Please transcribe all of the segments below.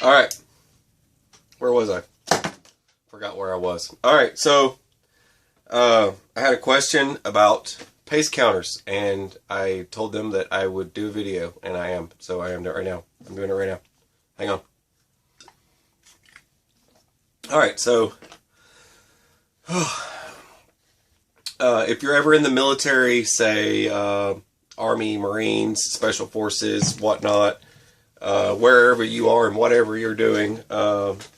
All right, where was I? Forgot where I was. All right, so I had a question about pace counters, and I told them that I would do a video, and I am. So I am doing it right now. I'm doing it right now. Hang on. All right, so if you're ever in the military, say Army, Marines, Special Forces, whatnot, wherever you are and whatever you're doing,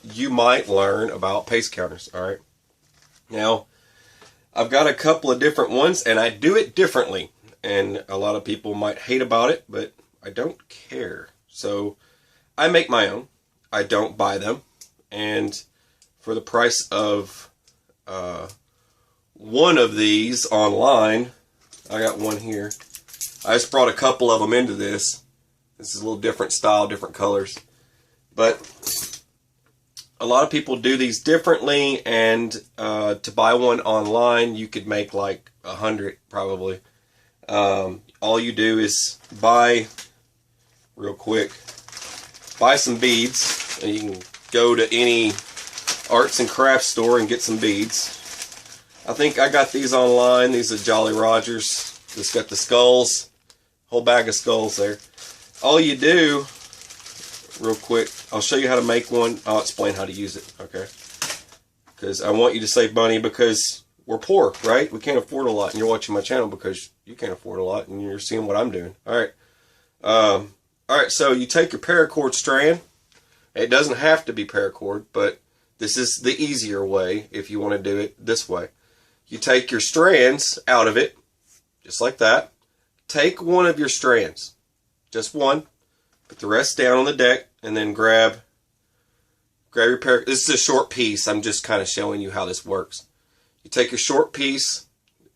you might learn about pace counters. All right. Now, I've got a couple of different ones, and I do it differently. And a lot of people might hate about it, but I don't care. So I make my own. I don't buy them. And for the price of one of these online, I got one here. I just brought a couple of them into this. This is a little different style, different colors. But a lot of people do these differently, and to buy one online, you could make like 100 probably. All you do is buy, real quick, buy some beads. And you can go to any arts and crafts store and get some beads. I think I got these online. These are Jolly Rogers. It's got the skulls, whole bag of skulls there. All you do, real quick, I'll show you how to make one. I'll explain how to use it, okay? Because I want you to save money, because we're poor, right? We can't afford a lot, and you're watching my channel because you can't afford a lot, and you're seeing what I'm doing. All right. All right, so you take your paracord strand. It doesn't have to be paracord, but this is the easier way if you want to do it this way. You take your strands out of it, just like that. Take one of your strands, just one. Put the rest down on the deck, and then grab your paracord. This is a short piece. I'm just kind of showing you how this works. You take your short piece.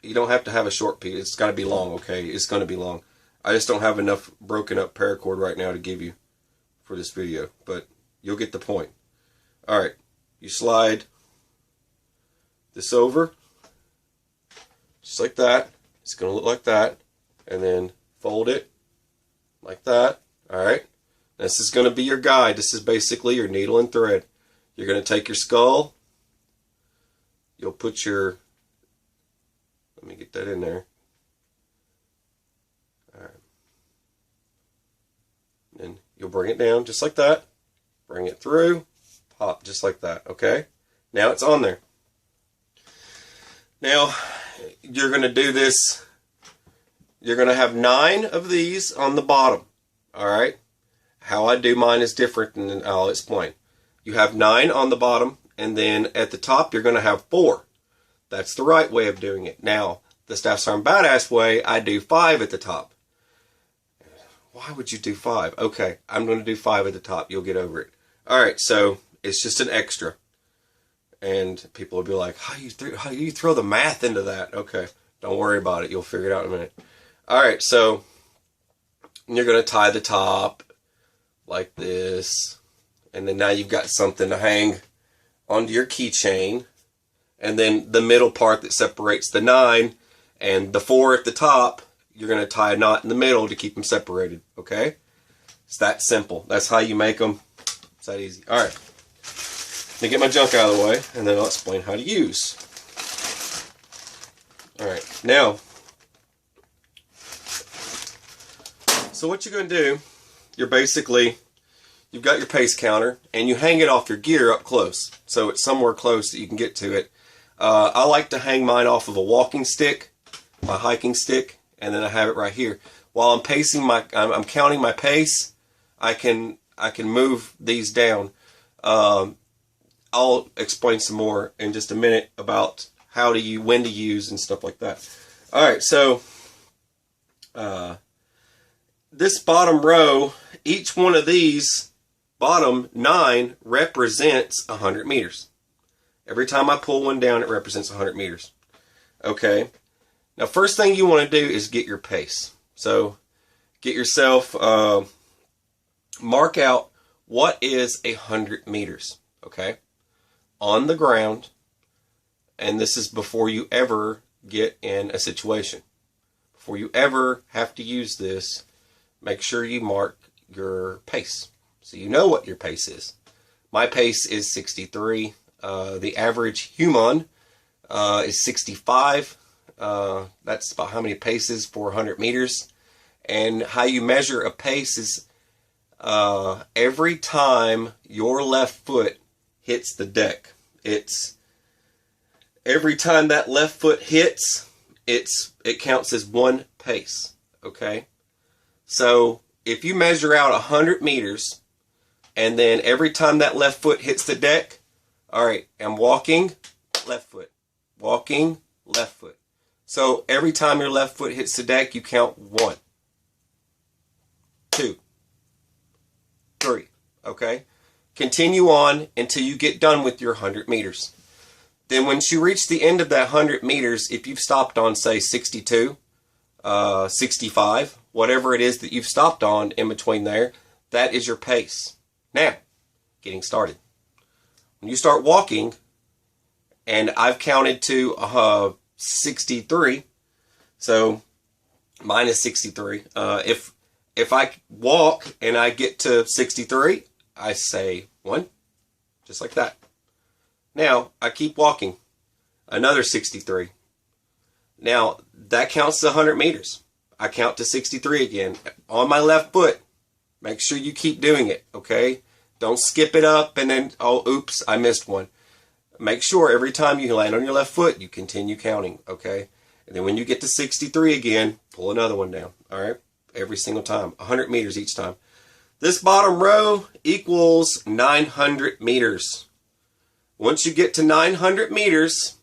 You don't have to have a short piece. It's got to be long, okay? It's going to be long. I just don't have enough broken up paracord right now to give you for this video, but you'll get the point. All right. You slide this over, just like that. It's going to look like that. And then fold it like that. All right. This is going to be your guide. This is basically your needle and thread. You're going to take your skull. You'll put your, let me get that in there. All right. Then you'll bring it down just like that. Bring it through. Pop just like that. Okay. Now it's on there. Now you're going to do this. You're going to have 9 of these on the bottom. Alright? How I do mine is different, and I'll explain. You have 9 on the bottom, and then at the top you're going to have 4. That's the right way of doing it. Now, the Staff Sergeant Badass way, I do 5 at the top. Why would you do 5? Okay, I'm going to do 5 at the top. You'll get over it. Alright, so it's just an extra. And people will be like, how do you throw the math into that? Okay, don't worry about it. You'll figure it out in a minute. Alright, so you're going to tie the top like this. And then now you've got something to hang onto your keychain. And then the middle part that separates the 9 and the 4 at the top, you're going to tie a knot in the middle to keep them separated. Okay? It's that simple. That's how you make them. It's that easy. Alright. Let me get my junk out of the way, and then I'll explain how to use. Alright. Now, so what you're going to do, you've got your pace counter, and you hang it off your gear up close. So it's somewhere close that you can get to it. I like to hang mine off of a walking stick, my hiking stick, and then I have it right here. While I'm I'm counting my pace, I can move these down. I'll explain some more in just a minute about when to use and stuff like that. All right, so this bottom row, each one of these bottom 9 represents 100 meters. Every time I pull one down, it represents 100 meters. Okay. Now, first thing you want to do is get your pace. So, get yourself, mark out what is 100 meters. Okay. On the ground. And this is before you ever get in a situation. Before you ever have to use this, make sure you mark your pace. So you know what your pace is. My pace is 63. The average human is 65. That's about how many paces for 100 meters. And how you measure a pace is every time your left foot hits the deck. It's every time that left foot hits, it counts as one pace. Okay? So if you measure out 100 meters, and then every time that left foot hits the deck, all right, I'm walking, left foot, walking, left foot. So every time your left foot hits the deck, you count 1, 2, 3, okay? Continue on until you get done with your 100 meters. Then once you reach the end of that 100 meters, if you've stopped on, say, 62, 65, whatever it is that you've stopped on in between there, that is your pace. Now, getting started. When you start walking, and I've counted to 63, so mine is 63. If I walk and I get to 63, I say 1, just like that. Now, I keep walking, another 63. Now, that counts as 100 meters. I count to 63 again. On my left foot, make sure you keep doing it, okay? Don't skip it up and then, oh, oops, I missed one. Make sure every time you land on your left foot, you continue counting, okay? And then when you get to 63 again, pull another one down, all right? Every single time, 100 meters each time. This bottom row equals 900 meters. Once you get to 900 meters,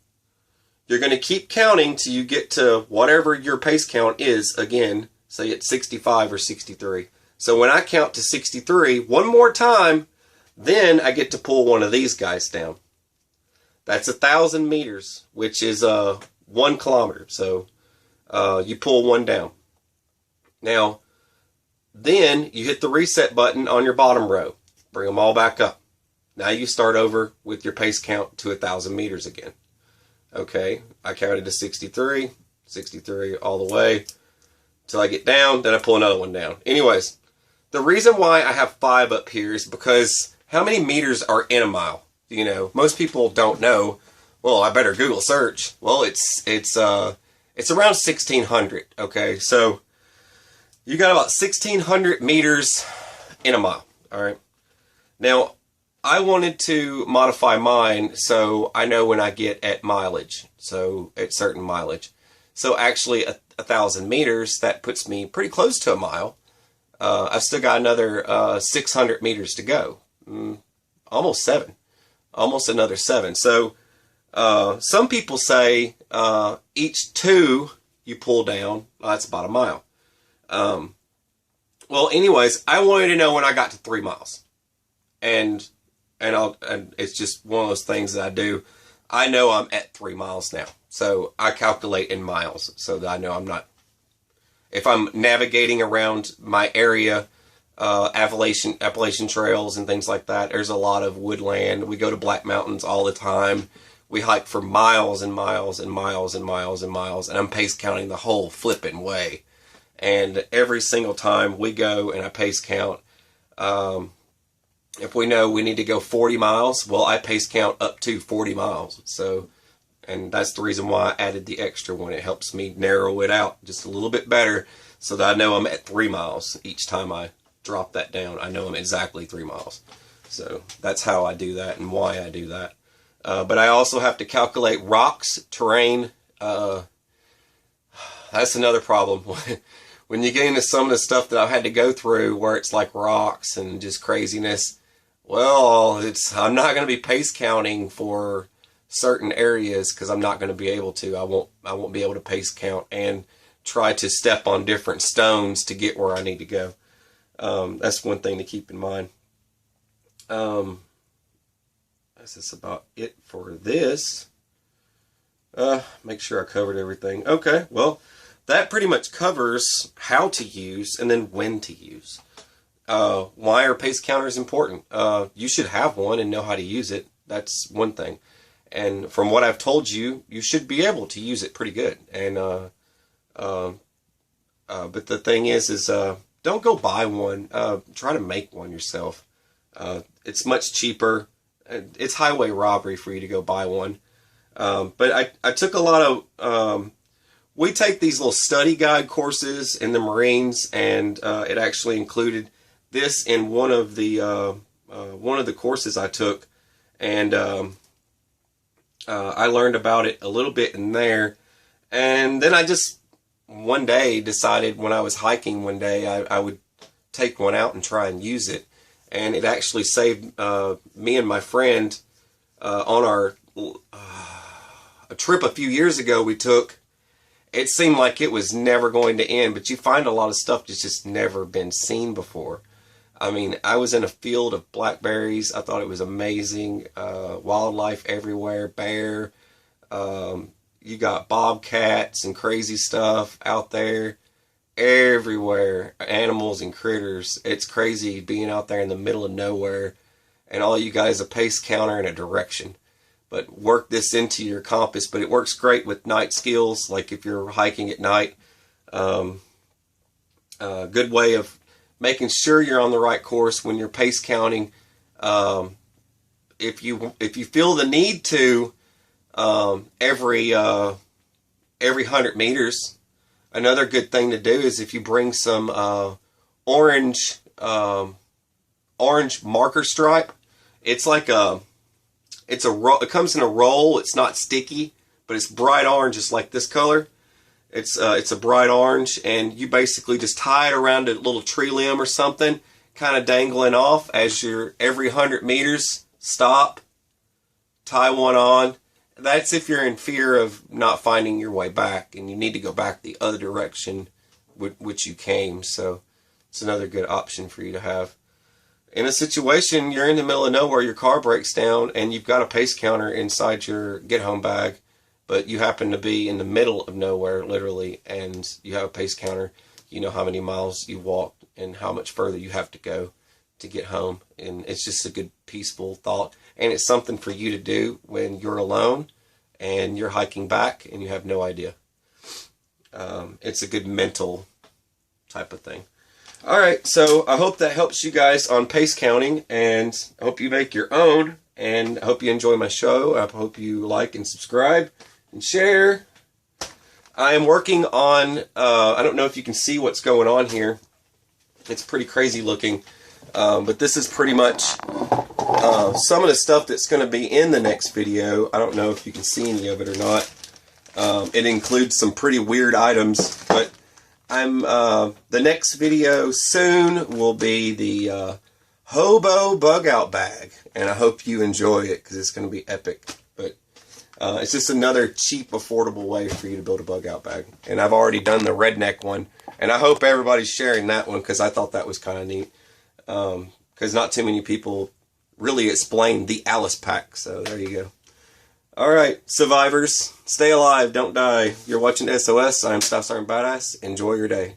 you're going to keep counting till you get to whatever your pace count is again, say it's 65 or 63. So when I count to 63 one more time, then I get to pull one of these guys down. That's 1,000 meters, which is 1 kilometer. So you pull one down. Now, then you hit the reset button on your bottom row. Bring them all back up. Now you start over with your pace count to 1,000 meters again. Okay, I counted to 63, 63 all the way till I get down, then I pull another one down. Anyways, the reason why I have 5 up here is because how many meters are in a mile? You know, most people don't know. Well, I better Google search. Well, it's around 1,600. Okay, so you got about 1,600 meters in a mile. All right. Now, I wanted to modify mine so I know when I get at mileage, so at certain mileage. So actually 1,000 meters, that puts me pretty close to a mile. I've still got another 600 meters to go. Almost 7. Almost another 7. So some people say each 2 you pull down, that's about a mile. Well, anyways, I wanted to know when I got to 3 miles. And it's just one of those things that I do. I know I'm at 3 miles now. So I calculate in miles so that I know I'm not, if I'm navigating around my area, Appalachian trails and things like that, there's a lot of woodland. We go to Black Mountains all the time. We hike for miles and miles and miles and miles and miles, and I'm pace counting the whole flipping way. And every single time we go and I pace count, if we know we need to go 40 miles, well, I pace count up to 40 miles. So, and that's the reason why I added the extra one. It helps me narrow it out just a little bit better so that I know I'm at 3 miles each time I drop that down. I know I'm exactly 3 miles. So that's how I do that and why I do that. But I also have to calculate rocks, terrain. That's another problem. When you get into some of the stuff that I've had to go through where it's like rocks and just craziness, well, I'm not going to be pace counting for certain areas because I'm not going to be able to. I won't be able to pace count and try to step on different stones to get where I need to go. That's one thing to keep in mind. That's about it for this. Make sure I covered everything. Okay, well, that pretty much covers how to use and then when to use. Why are pace counters important? You should have one and know how to use it. That's one thing. And from what I've told you, you should be able to use it pretty good. And but the thing is don't go buy one. Try to make one yourself. It's much cheaper. It's highway robbery for you to go buy one. But I took a lot of, we take these little study guide courses in the Marines, and it actually included this in one of the courses I took, and I learned about it a little bit in there. And then I just one day decided, when I was hiking one day, I would take one out and try and use it. And it actually saved me and my friend on our a trip a few years ago we took. It seemed like it was never going to end, but you find a lot of stuff that's just never been seen before. I mean, I was in a field of blackberries. I thought it was amazing. Wildlife everywhere, bear. You got bobcats and crazy stuff out there everywhere. Animals and critters. It's crazy being out there in the middle of nowhere, and all you got is a pace counter and a direction. But work this into your compass. But it works great with night skills, like if you're hiking at night. Good way of making sure you're on the right course when you're pace counting. If you feel the need to, every 100 meters, another good thing to do is if you bring some orange marker stripe. It's like it comes in a roll. It's not sticky, but it's bright orange, just like this color. It's a bright orange, and you basically just tie it around a little tree limb or something, kind of dangling off as you're every 100 meters. Stop, tie one on. That's if you're in fear of not finding your way back, and you need to go back the other direction which you came. So it's another good option for you to have. In a situation, you're in the middle of nowhere, your car breaks down, and you've got a pace counter inside your get-home bag, but you happen to be in the middle of nowhere, literally, and you have a pace counter. You know how many miles you walked and how much further you have to go to get home. And it's just a good, peaceful thought. And it's something for you to do when you're alone and you're hiking back and you have no idea. It's a good mental type of thing. All right, so I hope that helps you guys on pace counting, and I hope you make your own, and I hope you enjoy my show. I hope you like and subscribe and share. I am working on, I don't know if you can see what's going on here. It's pretty crazy looking, but this is pretty much some of the stuff that's going to be in the next video. I don't know if you can see any of it or not. It includes some pretty weird items, but the next video soon will be the hobo bug out bag, and I hope you enjoy it because it's going to be epic. But it's just another cheap, affordable way for you to build a bug out bag. And I've already done the redneck one, and I hope everybody's sharing that one because I thought that was kind of neat. Because not too many people really explain the Alice pack. So there you go. All right, survivors, stay alive, don't die. You're watching SOS. I'm Staff Sergeant Badass. Enjoy your day.